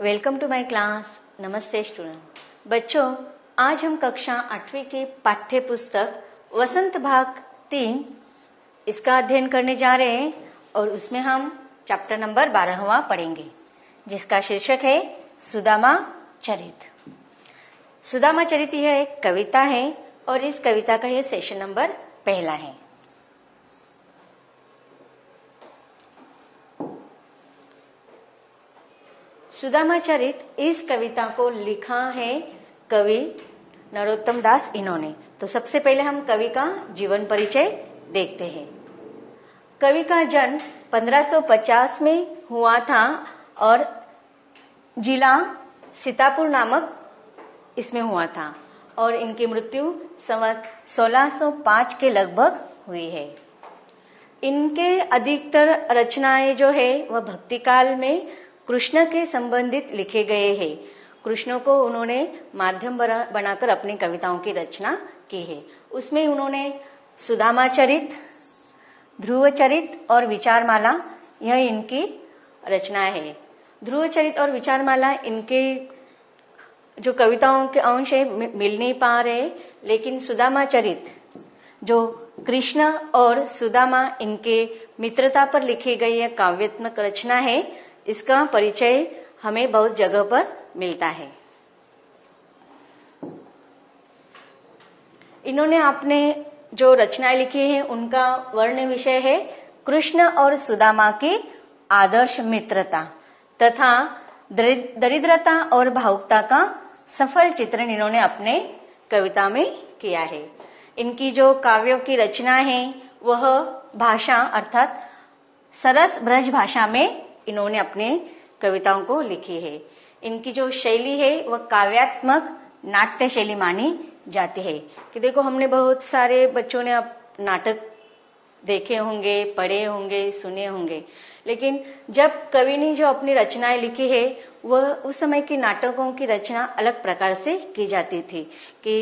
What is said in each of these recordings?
Welcome to my class. नमस्ते student. बच्चों, आज हम कक्षा 8वीं की पाठ्य पुस्तक वसंत भाग 3 इसका अध्ययन करने जा रहे हैं और उसमें हम चैप्टर नंबर 12वां पढ़ेंगे, जिसका शीर्षक है सुदामा चरित। सुदामा चरित यह एक कविता है और इस कविता का यह सेशन नंबर 1 है। सुदामा चरित इस कविता को लिखा है कवि नरोत्तम दास इन्होंने। तो सबसे पहले हम कवि का जीवन परिचय देखते हैं। कवि का जन्म 1550 में हुआ था और जिला सीतापुर नामक इसमें हुआ था और इनकी मृत्यु सन 1605 के लगभग हुई है। इनके अधिकतर रचनाएं जो है वह भक्ति काल में कृष्ण के संबंधित लिखे गए हैं। कृष्ण को उन्होंने माध्यम बनाकर अपनी कविताओं की रचना की है। उसमें उन्होंने सुदामा चरित, ध्रुव चरित और विचारमाला, यह इनकी रचनाएं है। ध्रुव चरित और विचारमाला इनके जो कविताओं के अंश है मिल नहीं पा रहे, लेकिन सुदामा चरित जो कृष्ण और सुदामा इनके मित्रता पर लिखी गई यह काव्यात्मक रचना है, इसका परिचय हमें बहुत जगह पर मिलता है। इन्होंने अपने जो रचनाएं लिखी हैं उनका वर्ण विषय है कृष्ण और सुदामा की आदर्श मित्रता तथा दरिद्रता और भावुकता का सफल चित्रण इन्होंने अपने कविता में किया है। इनकी जो काव्यों की रचना है वह भाषा अर्थात सरस ब्रज भाषा में इन्होंने अपने कविताओं को लिखी है। इनकी जो शैली है वह काव्यात्मक नाट्य शैली मानी जाती है। कि देखो, हमने बहुत सारे बच्चों ने अब नाटक देखे होंगे, पढ़े होंगे, सुने होंगे, लेकिन जब कवि ने जो अपनी रचनाएं लिखी है वह उस समय की नाटकों की रचना अलग प्रकार से की जाती थी कि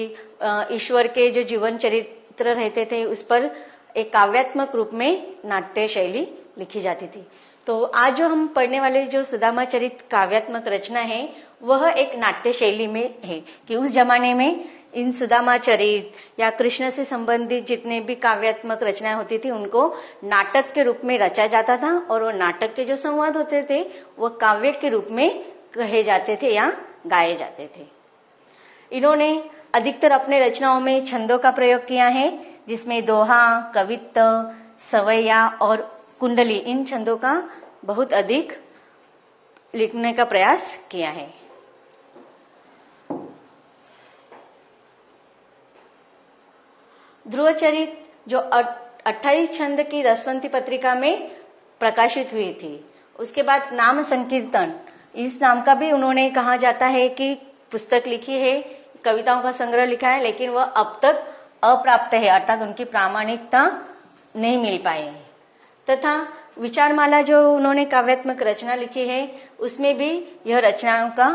ईश्वर के जो जीवन चरित्र रहते थे उस पर एक काव्यात्मक रूप में नाट्य शैली लिखी जाती थी। तो आज जो हम पढ़ने वाले जो सुदामा चरित काव्यात्मक रचना है वह एक नाट्य शैली में है कि उस जमाने में इन सुदामा चरित या कृष्ण से संबंधित जितने भी काव्यात्मक रचनाएं होती थी उनको नाटक के रूप में रचा जाता था और वो नाटक के जो संवाद होते थे वह काव्य के रूप में कहे जाते थे या गाए जाते थे। इन्होंने अधिकतर अपने रचनाओं में छंदों का प्रयोग किया है, जिसमें दोहा, कवित्व, सवैया और कुंडली, इन छंदों का बहुत अधिक लिखने का प्रयास किया है। ध्रुव चरित जो 28 छंद की रसवंती पत्रिका में प्रकाशित हुई थी, उसके बाद नाम संकीर्तन, इस नाम का भी उन्होंने कहा जाता है कि पुस्तक लिखी है, कविताओं का संग्रह लिखा है, लेकिन वह अब तक अप्राप्त है अर्थात उनकी प्रामाणिकता नहीं मिल पाई है। तथा विचारमाला जो उन्होंने काव्यात्मक रचना लिखी है उसमें भी यह रचनाओं का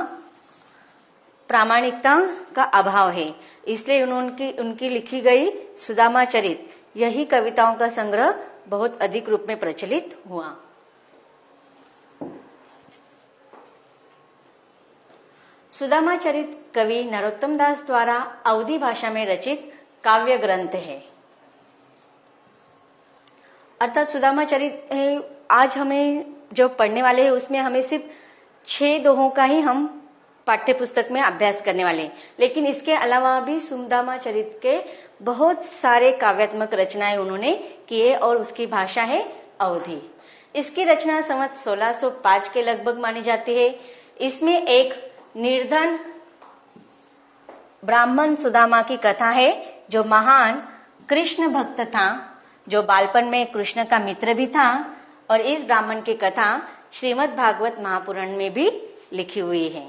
प्रामाणिकता का अभाव है, इसलिए उनकी लिखी गई सुदामा चरित यही कविताओं का संग्रह बहुत अधिक रूप में प्रचलित हुआ। सुदामा चरित कवि नरोत्तम दास द्वारा अवधी भाषा में रचित काव्य ग्रंथ है। अर्थात सुदामा चरित आज हमें जो पढ़ने वाले हैं उसमें हमें सिर्फ 6 दोहों का ही हम पाठ्य पुस्तक में अभ्यास करने वाले हैं, लेकिन इसके अलावा भी सुदामा चरित के बहुत सारे काव्यात्मक रचनाएं उन्होंने किए और उसकी भाषा है अवधी। इसकी रचना सन 1605 के लगभग मानी जाती है। इसमें एक निर्धन ब्राह्मण सुदामा की कथा है जो महान कृष्ण भक्त था, जो बालपन में कृष्ण का मित्र भी था, और इस ब्राह्मण की कथा श्रीमद् भागवत महापुराण में भी लिखी हुई है।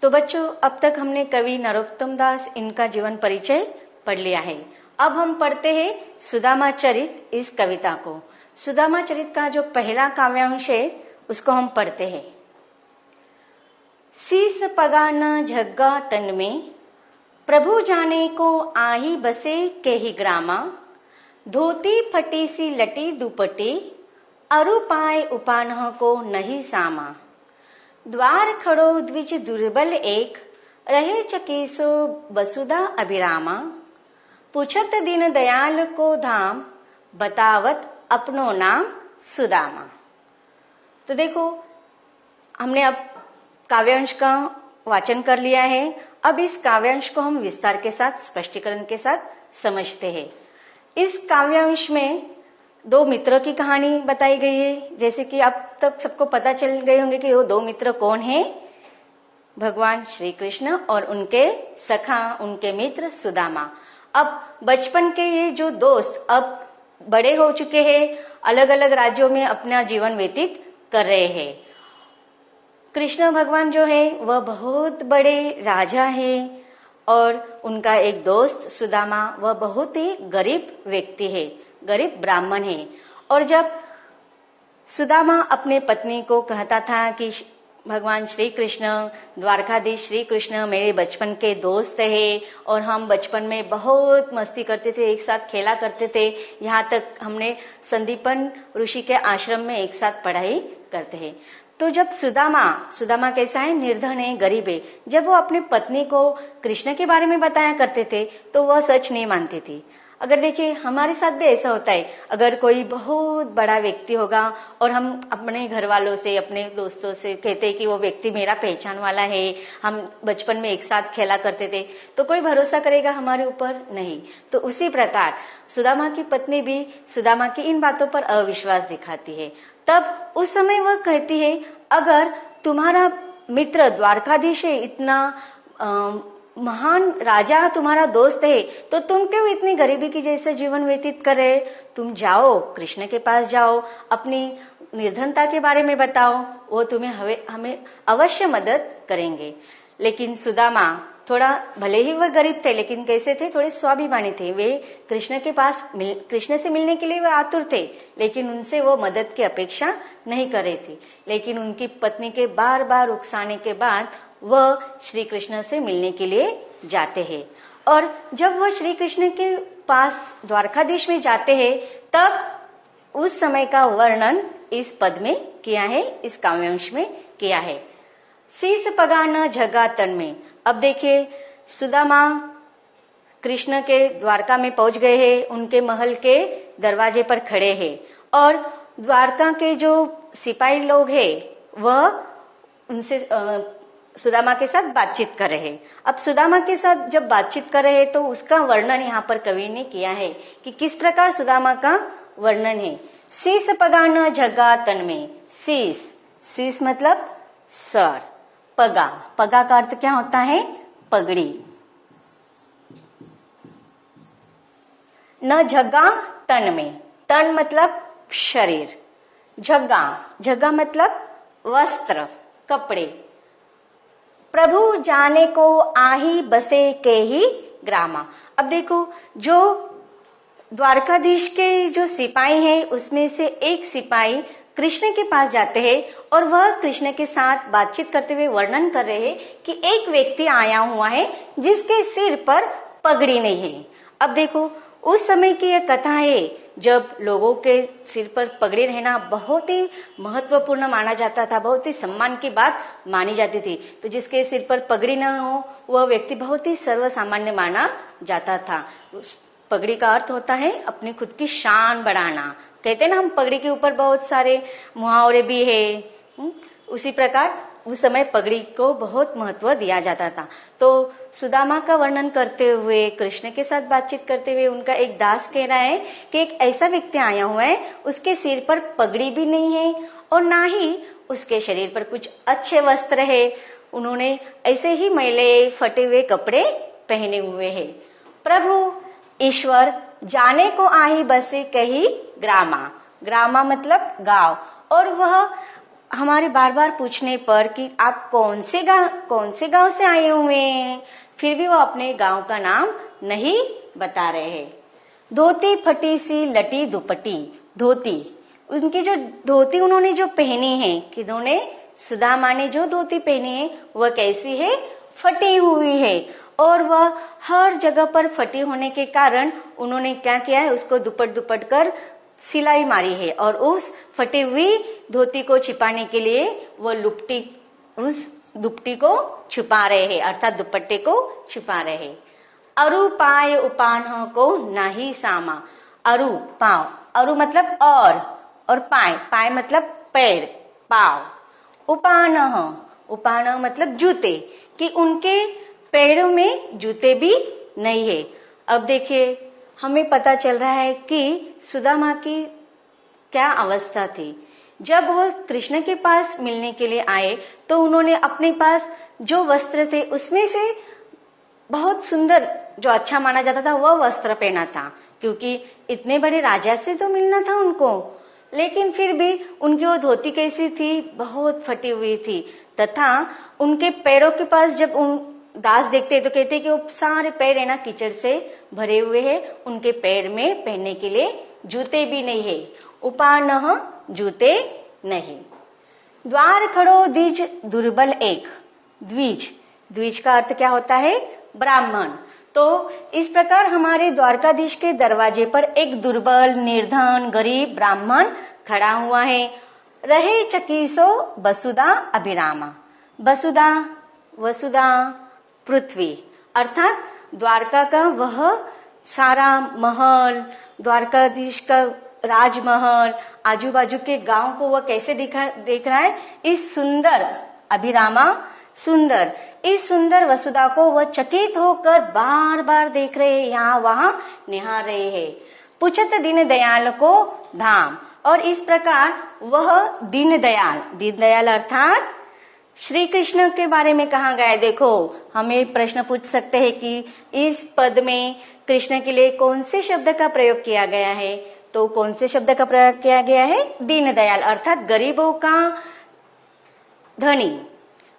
तो बच्चों, अब तक हमने कवि नरोत्तम दास इनका जीवन परिचय पढ़ लिया है। अब हम पढ़ते हैं सुदामा चरित इस कविता को। सुदामा चरित का जो पहला काव्यांश है उसको हम पढ़ते हैं। शीस पगा न झग्गा तन में, प्रभु जाने को आही बसे के ही ग्रामा, धोती फटी सी लटी दुपटी, अरु पाए उपानह को नहीं सामा। द्वार खड़ो द्विज दुर्बल एक, रहे चकेसो वसुधा अभिरामा। पूछत दीन दयाल को धाम, बतावत अपनो नाम सुदामा। तो देखो, हमने अब काव्यांश का वाचन कर लिया है। अब इस काव्यांश को हम विस्तार के साथ, स्पष्टीकरण के साथ समझते हैं। इस काव्यांश में दो मित्रों की कहानी बताई गई है। जैसे कि अब तक सबको पता चल गए होंगे कि वो दो मित्र कौन हैं, भगवान श्री कृष्ण और उनके सखा, उनके मित्र सुदामा। अब बचपन के ये जो दोस्त अब बड़े हो चुके हैं, अलग अलग राज्यों में अपना जीवन व्यतीत कर रहे हैं। कृष्ण भगवान जो है वह बहुत बड़े राजा है और उनका एक दोस्त सुदामा वह बहुत ही गरीब व्यक्ति है, गरीब ब्राह्मण है। और जब सुदामा अपने पत्नी को कहता था कि भगवान श्री कृष्ण, द्वारकाधीश श्री कृष्ण मेरे बचपन के दोस्त है और हम बचपन में बहुत मस्ती करते थे, एक साथ खेला करते थे, यहाँ तक हमने संदीपन ऋषि के आश्रम में एक साथ पढ़ाई करते हैं। तो जब सुदामा कैसा है, निर्धन है, गरीब है, जब वो अपने पत्नी को कृष्ण के बारे में बताया करते थे तो वह सच नहीं मानती थी। अगर देखिए, हमारे साथ भी ऐसा होता है, अगर कोई बहुत बड़ा व्यक्ति होगा और हम अपने घर वालों से, अपने दोस्तों से कहते हैं कि वो व्यक्ति मेरा पहचान वाला है, हम बचपन में एक साथ खेला करते थे, तो कोई भरोसा करेगा हमारे ऊपर? नहीं। तो उसी प्रकार सुदामा की पत्नी भी सुदामा की इन बातों पर अविश्वास दिखाती है। तब उस समय वह कहती है, अगर तुम्हारा मित्र द्वारकाधीश है, इतना महान राजा तुम्हारा दोस्त है, तो तुम क्यों इतनी गरीबी की जैसे जीवन व्यतीत कर रहे? तुम जाओ, कृष्ण के पास जाओ, अपनी निर्धनता के बारे में बताओ, वो तुम्हें हमें अवश्य मदद करेंगे। लेकिन सुदामा थोड़ा, भले ही वह गरीब थे लेकिन कैसे थे, थोड़े स्वाभिमानी थे। वे कृष्ण के पास, कृष्ण से मिलने के लिए वे आतुर थे, लेकिन उनसे वो मदद की अपेक्षा नहीं कर रही थी। लेकिन उनकी पत्नी के बार बार उकसाने के बाद वह श्री कृष्ण से मिलने के लिए जाते हैं। और जब वह श्री कृष्ण के पास द्वारकाधीश में जाते हैं, तब उस समय का वर्णन इस पद में किया है, इस काव्यांश में किया है। शीस पगा न झगा तन में। अब देखिए, सुदामा कृष्ण के द्वारका में पहुंच गए हैं, उनके महल के दरवाजे पर खड़े हैं और द्वारका के जो सिपाही लोग हैं वह उनसे सुदामा के साथ बातचीत कर रहे हैं। अब सुदामा के साथ जब बातचीत कर रहे हैं तो उसका वर्णन यहाँ पर कवि ने किया है कि किस प्रकार सुदामा का वर्णन है। शीस पगा न झगा तन में। शीस मतलब सर, पगा का अर्थ क्या होता है? पगड़ी। न झगा तन में, तन मतलब शरीर, झगा मतलब वस्त्र, कपड़े। प्रभु जाने को आही बसे के ही ग्रामा। अब देखो, जो द्वारकाधीश के जो सिपाही हैं उसमें से एक सिपाही कृष्ण के पास जाते हैं और वह कृष्ण के साथ बातचीत करते हुए वर्णन कर रहे हैं कि एक व्यक्ति आया हुआ है जिसके सिर पर पगड़ी नहीं है। अब देखो, उस समय की यह कथा है जब लोगों के सिर पर पगड़ी रहना बहुत ही महत्वपूर्ण माना जाता था, बहुत ही सम्मान की बात मानी जाती थी। तो जिसके सिर पर पगड़ी न हो वह व्यक्ति बहुत ही सर्वसामान्य माना जाता था। पगड़ी का अर्थ होता है अपनी खुद की शान बढ़ाना। कहते हैं ना, हम पगड़ी के ऊपर बहुत सारे मुहावरे भी है। उसी प्रकार उस समय पगड़ी को बहुत महत्व दिया जाता था। तो सुदामा का वर्णन करते हुए, कृष्ण के साथ बातचीत करते हुए उनका एक दास कह रहा है कि एक ऐसा व्यक्ति आया हुआ है, उसके सिर पर पगड़ी भी नहीं है और ना ही उसके शरीर पर कुछ अच्छे वस्त्र है। उन्होंने ऐसे ही मैले फटे हुए कपड़े पहने हुए हैं। प्रभु ईश्वर जाने को आही बसे कही ग्रामा मतलब गांव। और वह हमारे बार बार पूछने पर कि आप कौन से गांव से आए हुए हैं, फिर भी वो अपने गांव का नाम नहीं बता रहे हैं। धोती फटी सी लटी दुपट्टी। धोती, उनकी जो धोती उन्होंने जो पहनी है, कि उन्होंने सुदामा ने जो धोती पहनी है वह कैसी है? फटी हुई है। और वह हर जगह पर फटी होने के कारण उन्होंने क्या किया है, उसको दुपट कर सिलाई मारी है और उस फटी हुई धोती को छिपाने के लिए वो उस दुपट्टी को छुपा रहे हैं, अर्थात दुपट्टे को छुपा रहे हैं। अरु पाय उपान को नाही सामा। अरु पाव, अरु मतलब और पाय मतलब पैर, पाव। उपान, उपान मतलब जूते, कि उनके पैरों में जूते भी नहीं है। अब देखिए, हमें पता चल रहा है कि सुदामा की क्या अवस्था थी। जब वह कृष्ण के पास मिलने के लिए आए तो उन्होंने अपने पास जो वस्त्र थे उसमें से बहुत सुंदर, जो अच्छा माना जाता था, वह वस्त्र पहना था, क्योंकि इतने बड़े राजा से तो मिलना था उनको। लेकिन फिर भी उनकी वो धोती कैसी थी, बहुत फटी हुई थी, तथा उनके पैरों के पास जब उन दास देखते तो कहते कि वो सारे पैर है ना कीचड़ से भरे हुए हैं, उनके पैर में पहनने के लिए जूते भी नहीं है। उपानह, जूते नहीं। द्वार खड़ो द्विज दुर्बल एक। द्विज, द्विज का अर्थ क्या होता है? ब्राह्मण। तो इस प्रकार हमारे द्वारकाधीश के दरवाजे पर एक दुर्बल, निर्धन, गरीब ब्राह्मण खड़ा हुआ है। रहे चकीसो वसुधा अभिरामा। वसुधा, वसुधा पृथ्वी, अर्थात द्वारका का वह सारा महल, द्वारकाधीश का राजमहल, आजू बाजू के गांव को वह कैसे देख रहा है? इस सुंदर अभिरामा, सुंदर, इस सुंदर वसुधा को वह चकित होकर बार बार देख रहे हैं, यहाँ वहां निहार रहे हैं। पूछत दीन दयाल को धाम, और इस प्रकार वह दीन दयाल अर्थात श्री कृष्ण के बारे में कहा गया है। देखो, हमें प्रश्न पूछ सकते हैं कि इस पद में कृष्ण के लिए कौन से शब्द का प्रयोग किया गया है? तो कौन से शब्द का प्रयोग किया गया है? दीन दयाल, अर्थात गरीबों का धनी,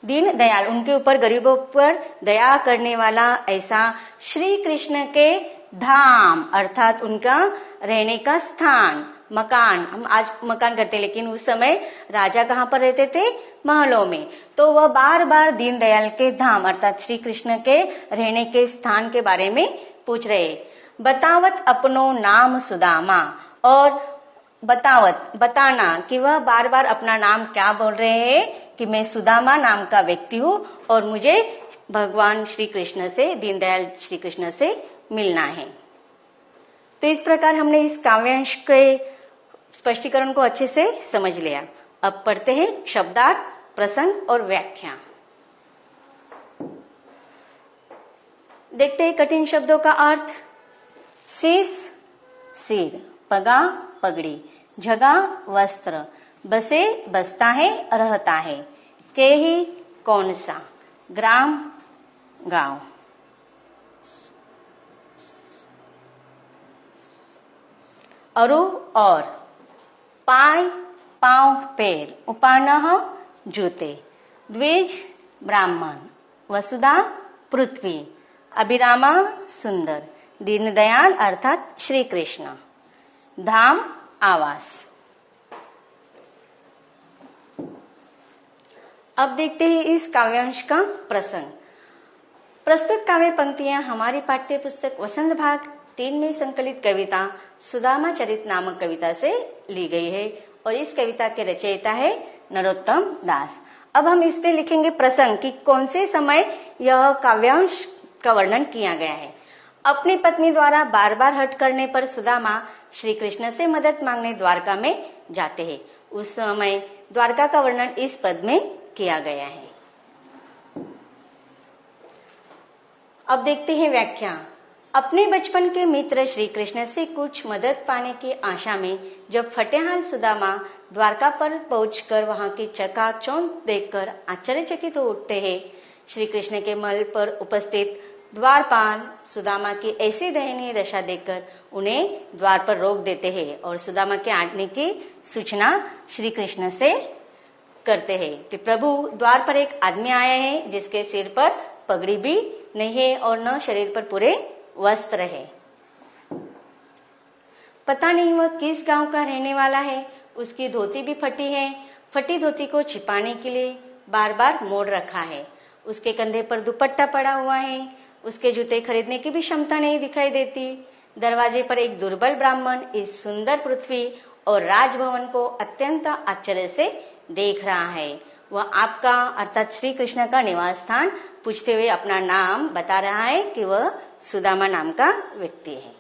दीन दयाल, उनके ऊपर गरीबों पर दया करने वाला ऐसा श्री कृष्ण के धाम, अर्थात उनका रहने का स्थान, मकान। हम आज मकान करते, लेकिन उस समय राजा कहाँ पर रहते थे? महलों में। तो वह बार बार दीनदयाल के धाम अर्थात श्री कृष्ण के रहने के स्थान के बारे में पूछ रहे। बतावत अपनो नाम सुदामा, और बतावत, बताना कि वह बार बार अपना नाम क्या बोल रहे हैं कि मैं सुदामा नाम का व्यक्ति हूँ और मुझे भगवान श्री कृष्ण से, दीनदयाल श्री कृष्ण से मिलना है। तो इस प्रकार हमने इस काव्यांश के स्पष्टीकरण को अच्छे से समझ लिया। अब पढ़ते हैं शब्दार्थ, प्रसंग और व्याख्या। देखते हैं कठिन शब्दों का अर्थ। शीश, सिर, पगा, पगड़ी, झगा, वस्त्र, बसे, बसता है, रहता है, केही, कौन सा, ग्राम, गांव। अरु, और, पाय, पांव, पैर, उपानह, जूते, द्विज, ब्राह्मण, वसुधा, पृथ्वी, अभिरामा, सुंदर, दीनदयाल अर्थात श्री कृष्ण, धाम, आवास। अब देखते हैं इस काव्यांश का प्रसंग। प्रस्तुत काव्य पंक्तियां हमारी पाठ्य पुस्तक वसंत भाग 3 में संकलित कविता सुदामा चरित नामक कविता से ली गई है और इस कविता के रचयिता है नरोत्तम दास। अब हम इस पे लिखेंगे प्रसंग कि कौन से समय यह काव्यांश का वर्णन किया गया है। अपनी पत्नी द्वारा बार बार हट करने पर सुदामा श्री कृष्ण से मदद मांगने द्वारका में जाते हैं। उस समय द्वारका का वर्णन इस पद में किया गया है। अब देखते हैं व्याख्या। अपने बचपन के मित्र श्री कृष्ण से कुछ मदद पाने की आशा में जब फटेहाल सुदामा द्वारका पर पहुंचकर वहां की चकाचौंध देखकर आश्चर्यचकित हो उठते हैं। श्री कृष्ण के महल पर उपस्थित द्वारपाल सुदामा की ऐसी दयनीय दशा देखकर उन्हें द्वार पर रोक देते हैं और सुदामा के आने की सूचना श्री कृष्ण से करते हैं कि प्रभु, द्वार पर एक आदमी आया है जिसके सिर पर पगड़ी भी नहीं है और न शरीर पर पूरे वस्त्र है। पता नहीं वह किस गांव का रहने वाला है। उसकी धोती भी फटी है। फटी धोती को छिपाने के लिए बार बार मोड़ रखा है। उसके कंधे पर दुपट्टा पड़ा हुआ है। उसके जूते खरीदने की भी क्षमता नहीं दिखाई देती। दरवाजे पर एक दुर्बल ब्राह्मण इस सुंदर पृथ्वी और राजभवन को अत्यंत आश्चर्य से देख रहा है। वह आपका अर्थात श्री कृष्ण का निवास स्थान पूछते हुए अपना नाम बता रहा है कि वह सुदामा नाम का व्यक्ति है।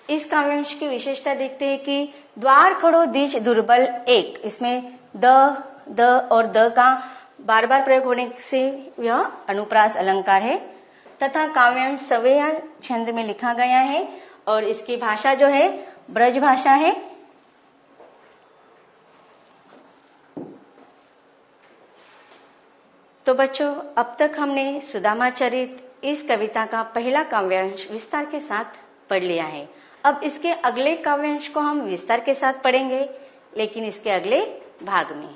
इस काव्यांश की विशेषता देखते हैं कि द्वार खड़ो दीज दुर्बल एक, इसमें द और द का बार बार प्रयोग होने से यह अनुप्रास अलंकार है तथा काव्यांश सवेया छंद में लिखा गया है और इसकी भाषा जो है ब्रज भाषा है। तो बच्चों, अब तक हमने सुदामा चरित इस कविता का पहला काव्यांश विस्तार के साथ पढ़ लिया है। अब इसके अगले काव्यांश को हम विस्तार के साथ पढ़ेंगे, लेकिन इसके अगले भाग में।